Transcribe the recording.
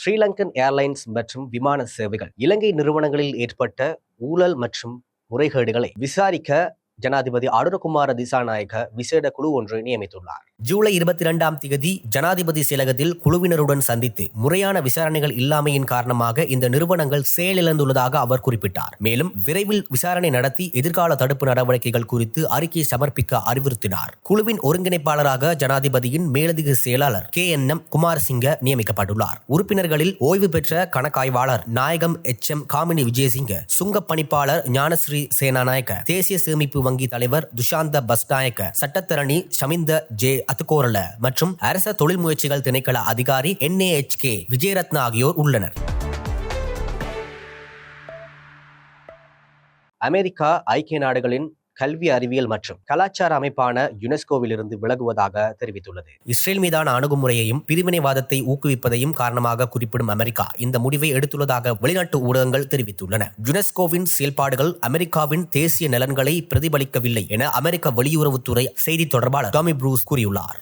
Sri Lankan airlines மற்றும் விமான சேவைகள் இலங்கை நிறுவனங்களில் ஏற்பட்ட ஊழல் மற்றும் முறைகேடுகளை விசாரிக்க ஜனாதிபதி அனுரகுமார திசாநாயக்க விசேட குழு ஒன்று நியமித்துள்ளார். ஜூலை 22 ஜனாதிபதி செயலகத்தில் குழுவினருடன் சந்தித்து முறையான விசாரணைகள் இல்லாமையின் காரணமாக இந்த நிறுவனங்கள் செயலிழந்துள்ளதாக அவர் குறிப்பிட்டார். மேலும் விரைவில் விசாரணை நடத்தி எதிர்கால தடுப்பு நடவடிக்கைகள் குறித்து அறிக்கை சமர்ப்பிக்க அறிவுறுத்தினார். குழுவின் ஒருங்கிணைப்பாளராக ஜனாதிபதியின் மேலதிக செயலாளர் KNM குமாரசிங்க நியமிக்கப்பட்டுள்ளார். உறுப்பினர்களில் ஓய்வு பெற்ற கணக்காய்வாளர் நாயகம் HM காமினி விஜயசிங்க, சுங்க பணிப்பாளர் ஞானஸ்ரீ சேனாநாயக்க, தேசிய சேமிப்பு வங்கி தலைவர் துஷாந்த பஸ்நாயக்க, சட்டத்தரணி ஷமிந்த ஜே அத்துக்கோரல மற்றும் அரச தொழில் முயற்சிகள் திணைக்கள அதிகாரி NAHK விஜயரத்ன ஆகியோர் உள்ளனர். அமெரிக்கா ஐக்கிய நாடுகளின் கல்வி அறிவியல் மற்றும் கலாச்சார அமைப்பான யுனெஸ்கோவிலிருந்து விலகுவதாக தெரிவித்துள்ளது. இஸ்ரேல் மீதான அணுகுமுறையையும் பிரிவினைவாதத்தை ஊக்குவிப்பதையும் காரணமாக குறிப்பிடும் அமெரிக்கா இந்த முடிவை எடுத்துள்ளதாக வெளிநாட்டு ஊடகங்கள் தெரிவித்துள்ளன. யுனெஸ்கோவின் செயல்பாடுகள் அமெரிக்காவின் தேசிய நலன்களை பிரதிபலிக்கவில்லை என அமெரிக்க வெளியுறவுத்துறை செய்தி தொடர்பாளர் டாமி ப்ரூஸ் கூறியுள்ளார்.